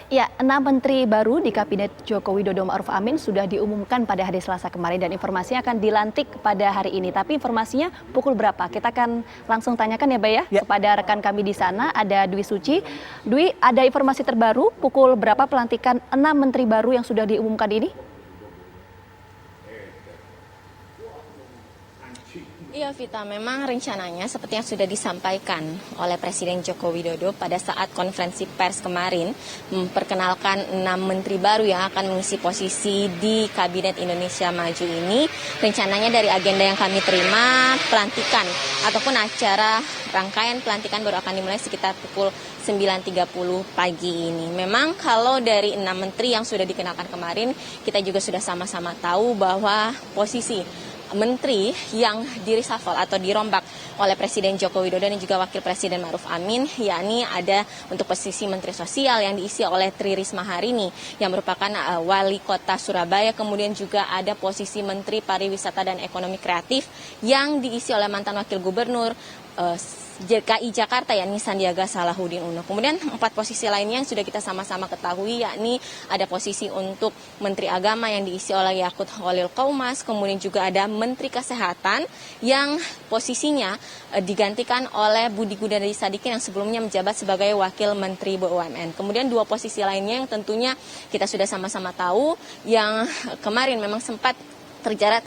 Ya, 6 menteri baru di Kabinet Joko Widodo Ma'ruf Amin sudah diumumkan pada hari Selasa kemarin dan informasinya akan dilantik pada hari ini. Tapi informasinya pukul berapa? Kita akan langsung tanyakan ya, Bay ya, kepada rekan kami di sana, ada Dwi Suci. Dwi, ada informasi terbaru pukul berapa pelantikan 6 menteri baru yang sudah diumumkan ini? Iya Vita, memang rencananya seperti yang sudah disampaikan oleh Presiden Joko Widodo pada saat konferensi pers kemarin memperkenalkan 6 menteri baru yang akan mengisi posisi di Kabinet Indonesia Maju ini. Rencananya dari agenda yang kami terima, pelantikan ataupun acara rangkaian pelantikan baru akan dimulai sekitar pukul 9.30 pagi ini. Memang kalau dari 6 menteri yang sudah dikenalkan kemarin, kita juga sudah sama-sama tahu bahwa posisi menteri yang direshuffle atau dirombak oleh Presiden Joko Widodo dan juga Wakil Presiden Ma'ruf Amin, yakni ada untuk posisi Menteri Sosial yang diisi oleh Tri Risma Harini yang merupakan Wali Kota Surabaya, kemudian juga ada posisi Menteri Pariwisata dan Ekonomi Kreatif yang diisi oleh mantan Wakil Gubernur DKI Jakarta yakni Sandiaga Salahuddin Uno. Kemudian 4 posisi lainnya yang sudah kita sama-sama ketahui yakni ada posisi untuk Menteri Agama yang diisi oleh Yakut Khalil Qaumas, kemudian juga ada Menteri Kesehatan yang posisinya digantikan oleh Budi Gunadi Sadikin yang sebelumnya menjabat sebagai Wakil Menteri BUMN. Kemudian 2 posisi lainnya yang tentunya kita sudah sama-sama tahu yang kemarin memang sempat terjerat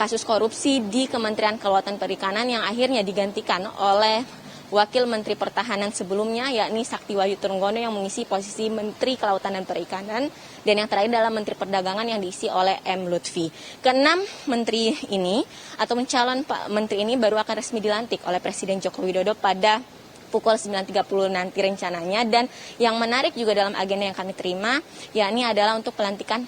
kasus korupsi di Kementerian Kelautan Perikanan yang akhirnya digantikan oleh Wakil Menteri Pertahanan sebelumnya yakni Sakti Wahyu Trenggono yang mengisi posisi Menteri Kelautan dan Perikanan, dan yang terakhir adalah Menteri Perdagangan yang diisi oleh M. Lutfi. Keenam menteri ini atau calon menteri ini baru akan resmi dilantik oleh Presiden Joko Widodo pada pukul 9.30 nanti rencananya. Dan yang menarik juga dalam agenda yang kami terima yakni adalah untuk pelantikan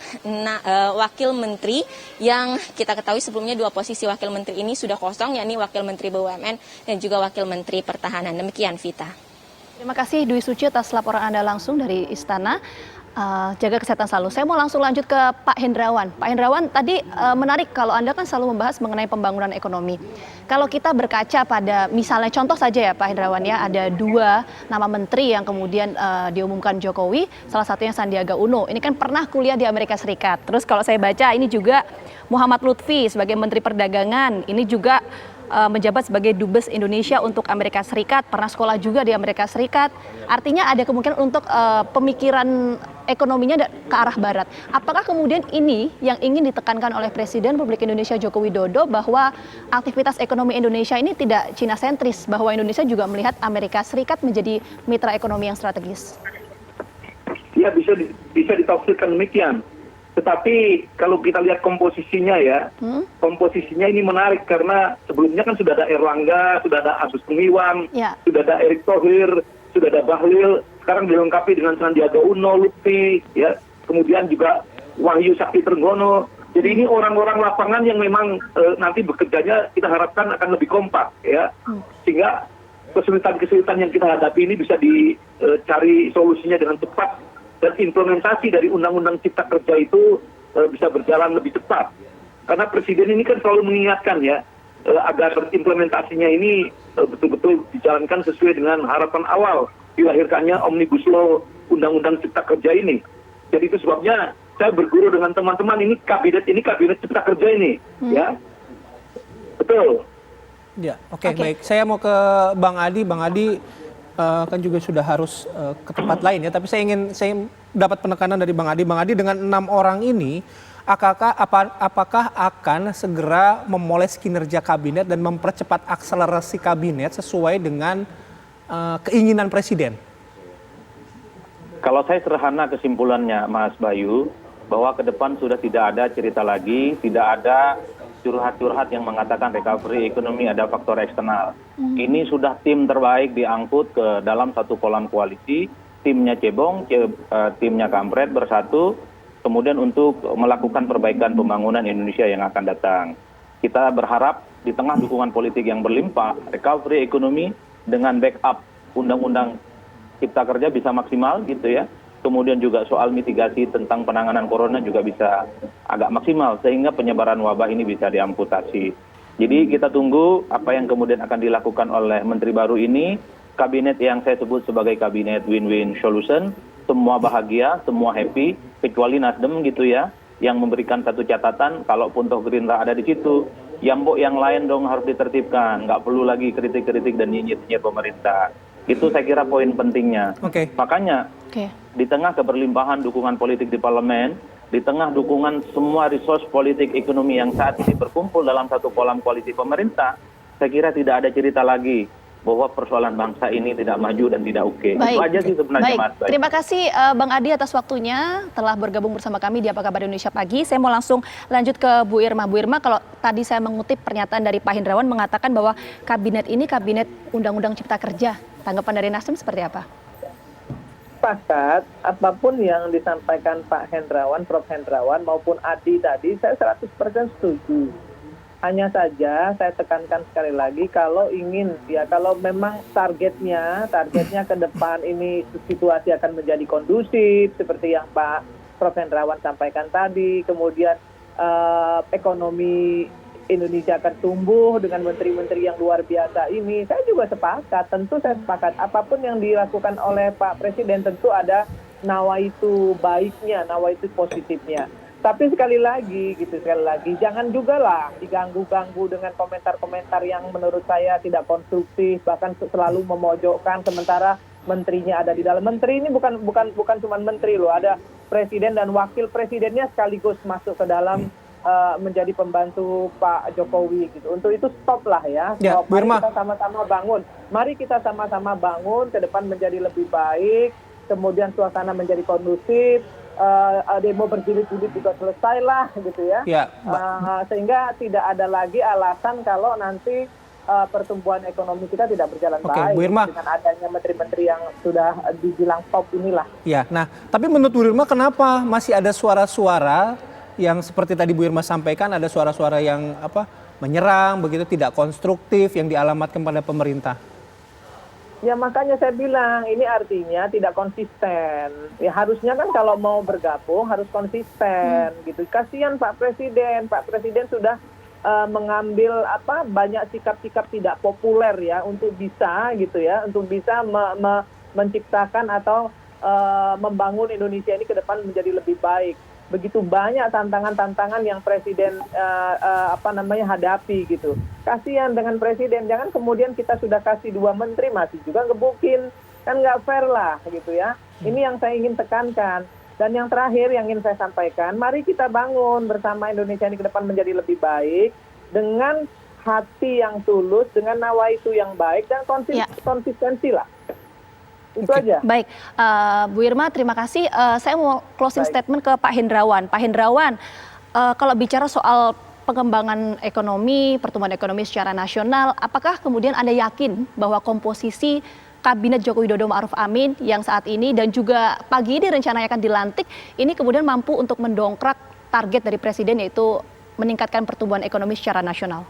wakil menteri yang kita ketahui sebelumnya 2 posisi wakil menteri ini sudah kosong, yakni Wakil Menteri BUMN dan juga Wakil Menteri Pertahanan. Demikian Vita. Terima kasih Dwi Suci atas laporan Anda langsung dari Istana. Jaga kesehatan selalu. Saya mau langsung lanjut ke Pak Hendrawan. Pak Hendrawan, tadi menarik kalau Anda kan selalu membahas mengenai pembangunan ekonomi. Kalau kita berkaca pada misalnya contoh saja ya Pak Hendrawan ya, ada 2 nama menteri yang kemudian diumumkan Jokowi, salah satunya Sandiaga Uno. Ini kan pernah kuliah di Amerika Serikat. Terus kalau saya baca ini juga Muhammad Lutfi sebagai Menteri Perdagangan, ini juga menjabat sebagai Dubes Indonesia untuk Amerika Serikat, pernah sekolah juga di Amerika Serikat. Artinya ada kemungkinan untuk pemikiran ekonominya ke arah barat. Apakah kemudian ini yang ingin ditekankan oleh Presiden Republik Indonesia Joko Widodo bahwa aktivitas ekonomi Indonesia ini tidak Cina sentris, bahwa Indonesia juga melihat Amerika Serikat menjadi mitra ekonomi yang strategis? Ya, bisa ditafsirkan demikian. Tetapi kalau kita lihat komposisinya ya, komposisinya ini menarik karena sebelumnya kan sudah ada Erlangga, sudah ada Agus Gumiwang, sudah ada Erick Thohir, sudah ada Bahlil, sekarang dilengkapi dengan Sandiaga Uno, Lutfi, ya, kemudian juga Wahyu Sakti Trenggono. Jadi ini orang-orang lapangan yang memang nanti bekerjanya kita harapkan akan lebih kompak, ya, sehingga kesulitan-kesulitan yang kita hadapi ini bisa dicari solusinya dengan cepat. Dan implementasi dari Undang-Undang Cipta Kerja itu bisa berjalan lebih cepat. Karena Presiden ini kan selalu mengingatkan ya, agar implementasinya ini betul-betul dijalankan sesuai dengan harapan awal dilahirkannya Omnibus Law Undang-Undang Cipta Kerja ini. Jadi itu sebabnya saya berguru dengan teman-teman, ini kabinet Cipta Kerja ini. Ya, betul. Ya, oke. Baik. Saya mau ke Bang Adi. Bang Adi kan juga sudah harus ke tempat lain ya, tapi saya dapat penekanan dari Bang Adi. Bang Adi, dengan 6 orang ini, apakah akan segera memoles kinerja kabinet dan mempercepat akselerasi kabinet sesuai dengan keinginan Presiden? Kalau saya sederhana kesimpulannya, Mas Bayu, bahwa ke depan sudah tidak ada cerita lagi, tidak ada curhat-curhat yang mengatakan recovery ekonomi ada faktor eksternal. Ini sudah tim terbaik diangkut ke dalam satu kolam koalisi, timnya Cebong, timnya Kampret bersatu, kemudian untuk melakukan perbaikan pembangunan Indonesia yang akan datang. Kita berharap di tengah dukungan politik yang berlimpah, recovery ekonomi dengan backup Undang-Undang Cipta Kerja bisa maksimal gitu ya. Kemudian juga soal mitigasi tentang penanganan corona juga bisa agak maksimal sehingga penyebaran wabah ini bisa diamputasi. Jadi kita tunggu apa yang kemudian akan dilakukan oleh menteri baru ini, kabinet yang saya sebut sebagai kabinet win-win solution, semua bahagia, semua happy, kecuali Nasdem gitu ya, yang memberikan satu catatan, kalaupun toh Gerindra ada di situ, yang lain dong harus ditertibkan, nggak perlu lagi kritik-kritik dan nyinyir-nyinyir pemerintah. Itu saya kira poin pentingnya. Makanya di tengah keberlimpahan dukungan politik di parlemen, di tengah dukungan semua resource politik ekonomi yang saat ini berkumpul dalam satu kolam koalisi pemerintah, saya kira tidak ada cerita lagi bahwa persoalan bangsa ini tidak maju dan tidak oke. Itu aja sih sebenarnya, Mas. Terima kasih Bang Adi atas waktunya telah bergabung bersama kami di Apa Kabar Indonesia Pagi. Saya mau langsung lanjut ke Bu Irma. Bu Irma, kalau tadi saya mengutip pernyataan dari Pak Hendrawan mengatakan bahwa kabinet ini kabinet Undang-Undang Cipta Kerja. Tanggapan dari Nasdem seperti apa? Sepakat, apapun yang disampaikan Pak Hendrawan, Prof. Hendrawan maupun Adi tadi, saya 100% setuju. Hanya saja saya tekankan sekali lagi, kalau memang targetnya ke depan ini situasi akan menjadi kondusif seperti yang Pak Prof. Hendrawan sampaikan tadi, kemudian ekonomi Indonesia akan tumbuh dengan menteri-menteri yang luar biasa ini. Saya juga sepakat, tentu saya sepakat. Apapun yang dilakukan oleh Pak Presiden tentu ada nawaitu baiknya, nawaitu positifnya. Tapi sekali lagi, jangan juga lah diganggu-ganggu dengan komentar-komentar yang menurut saya tidak konstruktif, bahkan selalu memojokkan sementara menterinya ada di dalam. Menteri ini bukan cuma menteri loh, ada presiden dan wakil presidennya sekaligus masuk ke dalam menjadi pembantu Pak Jokowi gitu. Untuk itu stop lah ya. Stop. Mari kita sama-sama bangun. Mari kita sama-sama bangun ke depan menjadi lebih baik. Kemudian suasana menjadi kondusif. Demo berjilid-jilid juga selesai lah gitu ya. Sehingga tidak ada lagi alasan kalau nanti pertumbuhan ekonomi kita tidak berjalan baik Bu Irma, dengan adanya menteri-menteri yang sudah dibilang top inilah. Ya, nah tapi menurut Bu Irma kenapa masih ada suara-suara yang seperti tadi Bu Irma sampaikan, ada suara-suara yang menyerang begitu, tidak konstruktif yang dialamatkan pada pemerintah? Ya makanya saya bilang ini artinya tidak konsisten. Ya harusnya kan kalau mau bergabung harus konsisten gitu. Kasihan Pak Presiden. Pak Presiden sudah mengambil banyak sikap-sikap tidak populer ya untuk bisa gitu ya, untuk bisa menciptakan atau membangun Indonesia ini ke depan menjadi lebih baik. Begitu banyak tantangan-tantangan yang Presiden hadapi gitu. Kasihan dengan Presiden, jangan kemudian kita sudah kasih 2 menteri masih juga ngebukin, kan nggak fair lah gitu ya. Ini yang saya ingin tekankan. Dan yang terakhir yang ingin saya sampaikan, mari kita bangun bersama Indonesia ini ke depan menjadi lebih baik dengan hati yang tulus, dengan nawaitu yang baik dan konsistensi lah. Itu aja. Baik, Bu Irma terima kasih. Saya mau closing statement ke Pak Hendrawan. Pak Hendrawan, kalau bicara soal pengembangan ekonomi, pertumbuhan ekonomi secara nasional, apakah kemudian Anda yakin bahwa komposisi Kabinet Joko Widodo Ma'ruf Amin yang saat ini dan juga pagi ini rencananya akan dilantik, ini kemudian mampu untuk mendongkrak target dari Presiden yaitu meningkatkan pertumbuhan ekonomi secara nasional?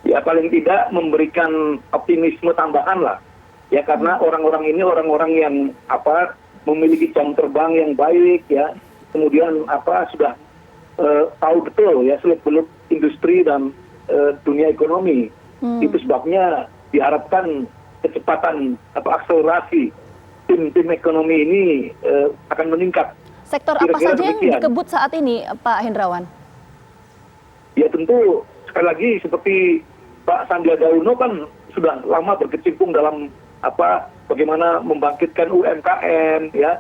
Ya paling tidak memberikan optimisme tambahan lah. Ya karena orang-orang ini orang-orang yang memiliki jam terbang yang baik ya, kemudian sudah tahu betul ya seluk-beluk industri dan dunia ekonomi. Itu sebabnya diharapkan kecepatan akselerasi tim ekonomi ini akan meningkat. Sektor apa saja yang dikebut saat ini, Pak Hendrawan? Ya tentu sekali lagi seperti Pak Sandiaga Uno kan sudah lama berkecimpung dalam bagaimana membangkitkan UMKM ya.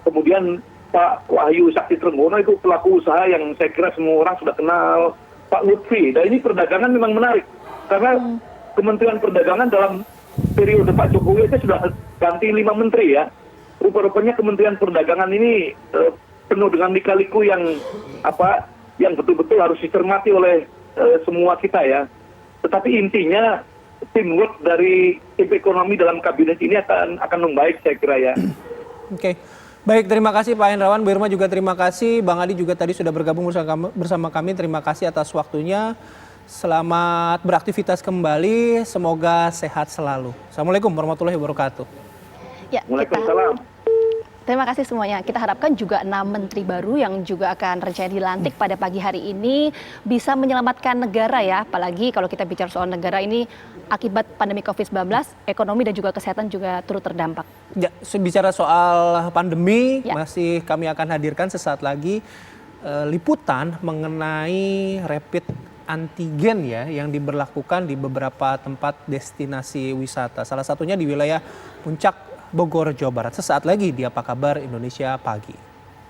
Kemudian Pak Wahyu Sakti Trenggono itu pelaku usaha yang saya kira semua orang sudah kenal. Pak Lutfi, dan ini perdagangan memang menarik karena Kementerian Perdagangan dalam periode Pak Jokowi itu sudah ganti 5 menteri ya. Rupa-rupanya Kementerian Perdagangan ini penuh dengan lika-liku yang betul-betul harus dicermati oleh semua kita ya. Tetapi intinya teamwork dari tim ekonomi dalam kabinet ini akan membaik saya kira ya. Oke. Baik, terima kasih Pak Hendrawan. Bu Irma juga terima kasih. Bang Adi juga tadi sudah bergabung bersama kami. Terima kasih atas waktunya. Selamat beraktivitas kembali. Semoga sehat selalu. Assalamualaikum warahmatullahi wabarakatuh. Ya, Waalaikumsalam. Terima kasih semuanya. Kita harapkan juga 6 menteri baru yang juga akan rencana dilantik pada pagi hari ini bisa menyelamatkan negara ya. Apalagi kalau kita bicara soal negara ini akibat pandemi COVID-19, ekonomi dan juga kesehatan juga turut terdampak. Ya, bicara soal pandemi, Ya. masih kami akan hadirkan sesaat lagi liputan mengenai rapid antigen ya yang diberlakukan di beberapa tempat destinasi wisata. Salah satunya di wilayah Puncak Bogor, Jawa Barat. Sesaat lagi di Apa Kabar Indonesia Pagi.